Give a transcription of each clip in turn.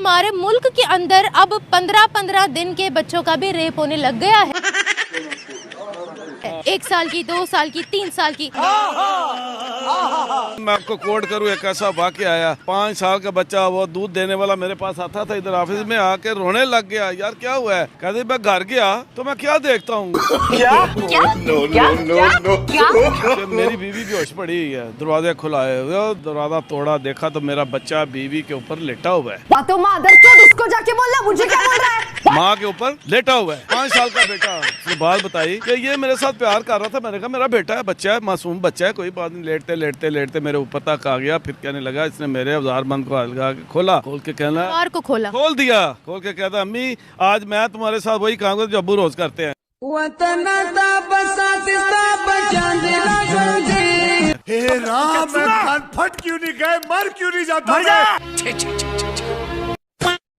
हमारे मुल्क के अंदर अब 15-15 दिन के बच्चों का भी रेप होने लग गया है। 1 साल की, 2 साल की, 3 साल की। मैं आपको कोट करूँ, एक ऐसा वाकया आया, 5 साल का बच्चा, वो दूध देने वाला मेरे पास आता था इधर ऑफिस में, आके रोने लग गया। यार क्या हुआ है? कहते मैं घर गया तो मैं क्या देखता हूँ। मेरी बीवी बेहोश पड़ी हुई है, दरवाजे खुलाए, दरवाजा तोड़ा, देखा तो मेरा बच्चा बीवी के ऊपर लेटा हुआ है। तो मादरचोद उसको जाके बोलना, मुझे क्या बोल रहा है? माँ के ऊपर लेटा हुआ है, 5 साल का बेटा। उसने बात बताई कि ये मेरे साथ प्यार कर रहा था। मैंने कहा मेरा बेटा है, बच्चा है, मासूम बच्चा है, कोई बात नहीं। लेटते लेटते लेटते मेरे ऊपर तक आ गया। फिर कहने लगा, इसने मेरे औजार बंद को लगा के खोला, खोल के कहना, को खोला, खोल दिया, खोल के कहता, अम्मी आज मैं तुम्हारे साथ वही काम करता जो अब्बू रोज करते हैं। हे राम, फट क्यों नहीं गए, मर क्यों नहीं जाता?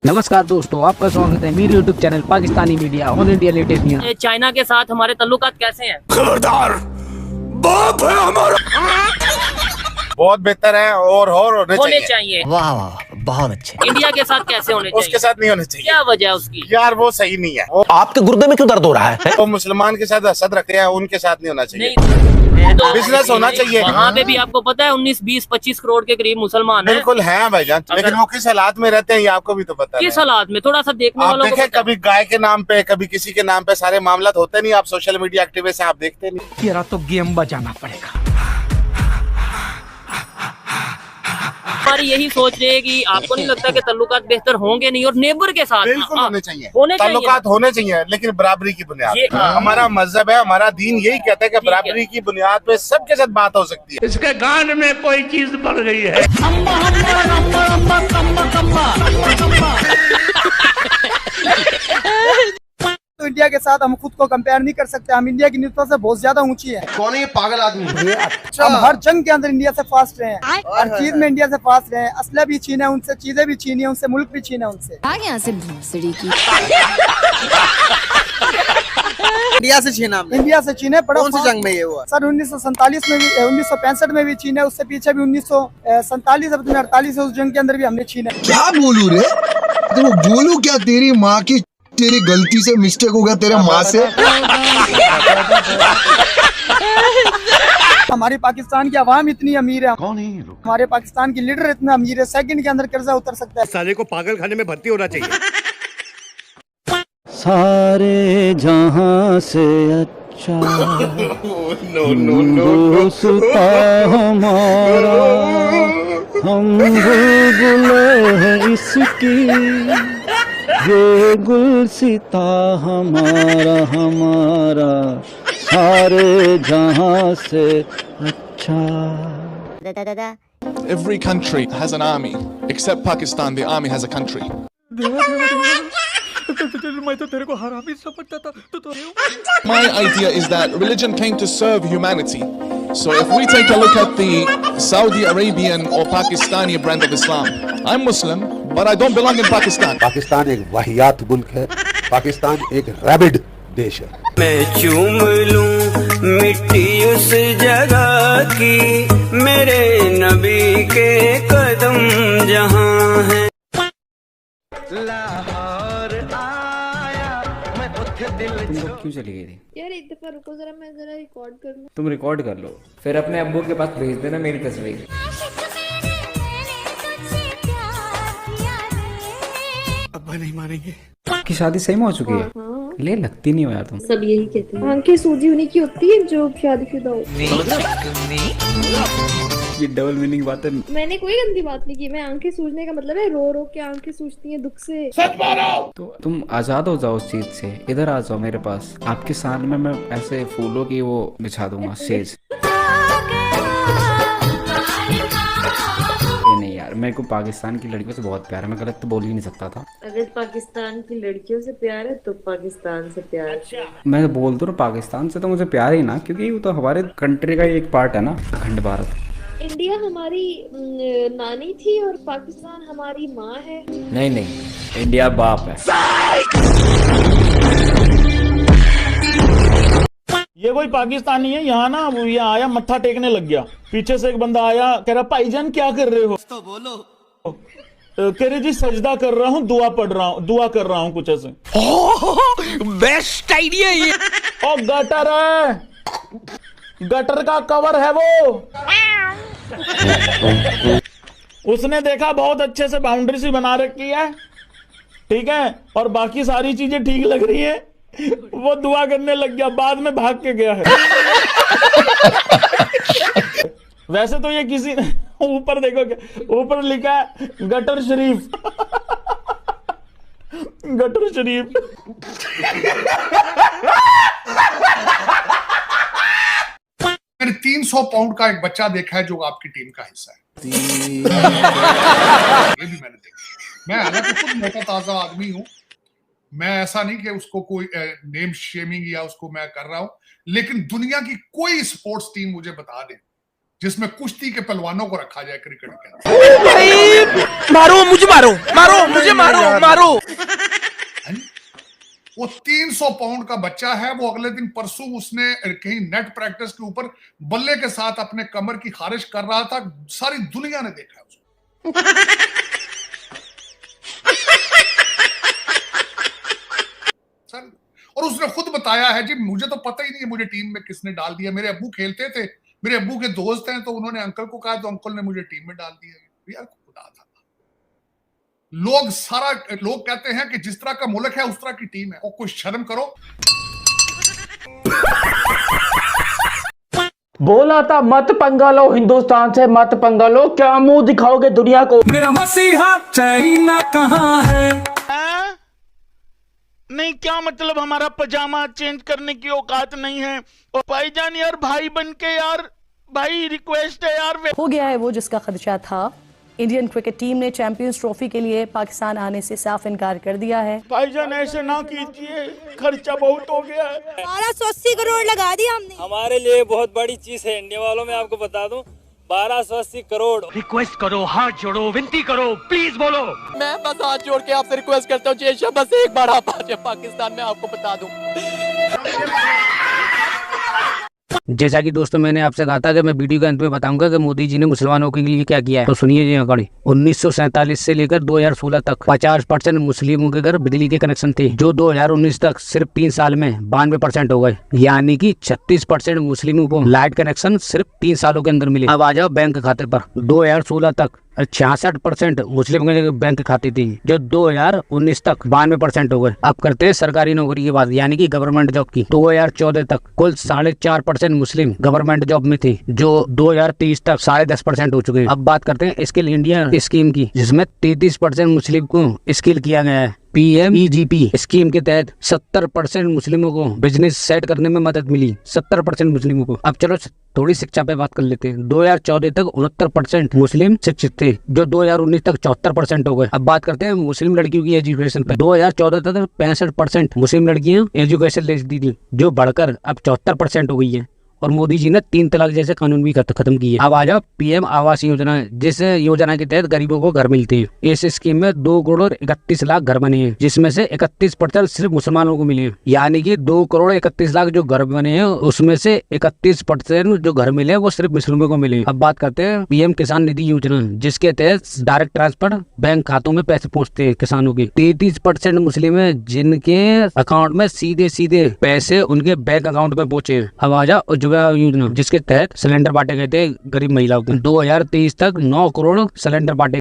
नमस्कार दोस्तों, आपका स्वागत है मेरे YouTube channel Pakistani media all India latest news. China के साथ हमारे तल्लुकात कैसे हैं? खबरदार, बाप है हमारा। बहुत बेहतर है और होने चाहिए। वाह वाह, बहुत अच्छे। इंडिया के साथ कैसे होने चाहिए? उसके साथ नहीं होने चाहिए। क्या वजह है उसकी? यार वो सही नहीं है। वो आपके गुर्दे में क्यों दर्द हो रहा है? वो मुसलमान के साथ हसद रखते हैं, उनके साथ नहीं होना चाहिए। तो बिजनेस होना चाहिए। वहाँ पे भी आपको पता है 19, 20, 25 करोड़ के करीब मुसलमान हैं। बिल्कुल है भाईजान, लेकिन वो किस हालात में रहते हैं ये आपको भी तो पता है। किस हालात में? थोड़ा सा देखने आप वालों को देखें, कभी गाय के नाम पे, कभी किसी के नाम पे सारे मामला होते नहीं। आप सोशल मीडिया एक्टिविस्ट हैं, आप देखते नहीं। तेरा तो गेम बजाना पड़ेगा। हमारी यही सोच रहे हैं कि आपको नहीं लगता कि तल्लुकात बेहतर होंगे नहीं? और नेबर के साथ बिल्कुल होने चाहिए, ताल्लुकात होने चाहिए, लेकिन बराबरी की बुनियाद। हाँ। हमारा मजहब है, हमारा दीन यही कहता है कि बराबरी की बुनियाद पे सबके साथ बात हो सकती है। इसके गान में कोई चीज पड़ गई है। तो इंडिया के साथ हम खुद को कंपेयर नहीं कर सकते। हम इंडिया की निस्बत से बहुत ज्यादा ऊंची है। कौन है ये पागल आदमी? अच्छा। हम हर जंग के अंदर इंडिया से फास्ट रहे हैं, हर चीज में इंडिया से फास्ट रहे हैं। असला भी छीने उनसे, चीजें भी छीनी है उनसे, मुल्क भी छीने उनसे। यहाँ से भूसड़ी की इंडिया से छीना, इंडिया से छीने। कौन सी जंग में ये हुआ? सर 1947 में भी, 1965 में भी छीने, उससे पीछे भी 1947 अपने 48 उस जंग के अंदर भी हमने छीने। क्या बोलूं रे, तो बोलूं क्या? तेरी माँ की, तेरी गलती से मिस्टेक हो गया तेरे माँ से। हमारी पाकिस्तान की आवाम इतनी अमीर है। कौन है ये लोग? हमारे पाकिस्तान की लीडर इतना अमीर है, सेकंड के अंदर कर्जा उतर सकता है। साले को पागल खाने में भर्ती होना चाहिए। सारे जहां से अच्छा दोस्ता हमारा, हम बुलबुलें हैं इसकी, ये गुलसिता हमारा हमारा, सारे जहां से अच्छा। Every country has an army, except Pakistan. The army has a country. My idea is that religion came to serve humanity. So if we take a look at the Saudi Arabian or Pakistani brand of Islam, I'm Muslim, but I don't belong in Pakistan. Pakistan एक वाहियात मुल्क है, पाकिस्तान एक rabid देश है। मैं चूम लूं मिट्टी उस जगह की, मेरे नबी के कदम जहां हैं। लाहौर आया मैं उठ दिल। तुम क्यों चली गई थी? यार एक दफा रुको जरा, मैं जरा रिकॉर्ड कर लूं। तुम रिकॉर्ड कर लो, फिर अपने अब्बू के पास भेज देना मेरी तस्वीर। अब्बा नहीं मानेंगे। की शादी सही में हो चुकी है? ले लगती नहीं हो यार तुम। सब यही कहते हैं, आंखें सूजी उन्हीं की होती है जो शादीशुदा हो। ये डबल मीनिंग बात है। मैंने कोई गंदी बात नहीं की। मैं आंखें सूजने का मतलब है रो रो के आंखें सूजती हैं दुख से। तो तुम आजाद हो जाओ उस चीज से, इधर आ जाओ मेरे पास। आपके सामने मैं ऐसे फूलों की वो बिछा दूंगा सेज। नहीं यार, मेरे को पाकिस्तान की लड़कियों से बहुत प्यार है, मैं गलत तो बोल ही नहीं सकता था। अगर पाकिस्तान की लड़कियों से प्यार है तो पाकिस्तान से प्यार। मैं बोल दूं ना पाकिस्तान से तो मुझे प्यार ही ना, क्योंकि वो तो हमारे कंट्री का ही एक पार्ट है ना, अखंड भारत। इंडिया हमारी नानी थी और पाकिस्तान हमारी माँ है। नहीं नहीं, इंडिया बाप है। ये कोई पाकिस्तानी है यहाँ ना, वो यहाँ आया मत्था टेकने लग गया। पीछे से एक बंदा आया, कह रहा भाईजान क्या कर रहे हो? तो बोलो। कह रही जी सजदा कर रहा हूँ, दुआ कर रहा हूँ कुछ ऐसे। बेस्ट आइडिया ये। और गटर है, गटर का कवर है वो। उसने देखा बहुत अच्छे से बाउंड्री सी बना रखी है, ठीक है, और बाकी सारी चीजें ठीक लग रही है, वो दुआ करने लग गया, बाद में भाग के गया है। वैसे तो ये किसी ने ऊपर देखो, ऊपर लिखा है गटर शरीफ। गटर शरीफ। 300 पाउंड का एक बच्चा देखा है जो आपकी टीम का हिस्सा है। ये भी मैंने देखा। मैं हालांकि खुद मोटा ताजा आदमी हूं, मैं ऐसा नहीं कि उसको कोई नेम शेमिंग या उसको मैं कर रहा हूं, लेकिन दुनिया की कोई स्पोर्ट्स टीम मुझे बता दे जिसमें कुश्ती के पहलवानों को रखा जाए क्रिकेट के अंदर। मारो मुझे, मारो मारो मुझे, मारो मारो। वो 300 पाउंड का बच्चा है, वो अगले दिन परसों उसने कहीं नेट प्रैक्टिस के ऊपर बल्ले के साथ अपने कमर की खारिश कर रहा था, सारी दुनिया ने देखा उसको। सर, और उसने खुद बताया है जी मुझे तो पता ही नहीं है मुझे टीम में किसने डाल दिया, मेरे अब्बू खेलते थे, मेरे अब्बू के दोस्त हैं, तो उन्होंने अंकल को कहा तो अंकल ने मुझे टीम में डाल दिया। यार खुदा था, लोग कहते हैं कि जिस तरह का मुल्क है उस तरह की टीम है, और कुछ शर्म करो। बोला था मत पंगा लो, हिंदुस्तान से मत पंगा लो, क्या मुंह दिखाओगे दुनिया को। मेरा मसीहा चाइना कहाँ है? नहीं, क्या मतलब हमारा पजामा चेंज करने की औकात नहीं है। और भाईजान यार, भाई बन के यार, भाई रिक्वेस्ट है यार। हो गया है वो जिसका खदशा था। इंडियन क्रिकेट टीम ने चैंपियंस ट्रॉफी के लिए पाकिस्तान आने से साफ इनकार कर दिया है। भाईजान ऐसे ना कीजिए, खर्चा बहुत हो गया है। 1280 करोड़ लगा दिया हमने। हमारे लिए बहुत बड़ी चीज है इंडिया वालों में, आपको बता दूं 1280 करोड़। रिक्वेस्ट करो, हाथ जोड़ो, विनती करो, प्लीज बोलो। मैं बस हाथ जोड़ के आपसे रिक्वेस्ट करता हूँ जय, बस एक बार आप आ जाए पाकिस्तान में, आपको बता दूं। जैसा कि दोस्तों मैंने आपसे कहा था कि मैं वीडियो के अंत में बताऊंगा कि मोदी जी ने मुसलमानों के लिए क्या किया है, तो सुनिए जी। अकड़ी 1947 से लेकर 2016 तक 50% मुस्लिमों के घर बिजली के कनेक्शन थे, जो 2019 तक सिर्फ 3 साल में 92% हो गए, यानी कि 36% मुस्लिमों को लाइट कनेक्शन सिर्फ 3 सालों के अंदर मिले। अब आ जाओ बैंक खाते पर। 2016 तक 66% मुस्लिम के बैंक खाते थी, जो 2019 तक 92% हो गए। अब करते हैं सरकारी नौकरी की बात, यानी कि गवर्नमेंट जॉब की। 2014 तक कुल 4.5% मुस्लिम गवर्नमेंट जॉब में थे, जो 2030 तक 10.5% हो चुके हैं। अब बात करते हैं स्किल इंडिया स्कीम की, जिसमें 33% मुस्लिम को स्किल किया गया है। PMEGP स्कीम के तहत 70% मुस्लिमों को बिजनेस सेट करने में मदद मिली, 70% मुस्लिमों को। अब चलो थोड़ी शिक्षा पे बात कर लेते हैं। 2014 तक 69% मुस्लिम शिक्षित थे, जो 2019 तक 74% हो गए। अब बात करते हैं मुस्लिम लड़कियों की एजुकेशन पे। 2014 तक 65% मुस्लिम लड़कियां एजुकेशन लेती थी, जो बढ़कर अब 74% हो गई है। और मोदी जी ने 3 तलाक जैसे कानून भी खत्म किए। अब आ जाओ PM आवास योजना, जिस योजना के तहत गरीबों को घर मिलते हैं। इस स्कीम में 2 करोड़ 31 लाख घर बने हैं, जिसमें से 31% सिर्फ मुसलमानों को मिले, यानी कि 2 करोड़ 31 लाख जो घर बने हैं उसमें से 31% जो घर मिले वो सिर्फ मुस्लिमों को मिले। अब बात करते हैं PM किसान निधि योजना, जिसके तहत डायरेक्ट ट्रांसफर बैंक खातों में पैसे पहुँचते हैं किसानों के। 33% मुस्लिम है जिनके अकाउंट में सीधे पैसे उनके बैंक अकाउंट में पहुंचे। अब आ जाओ योजना, जिसके तहत सिलेंडर बांटे गए थे गरीब महिलाओं को। 2023 तक 9 करोड़ सिलेंडर बांटे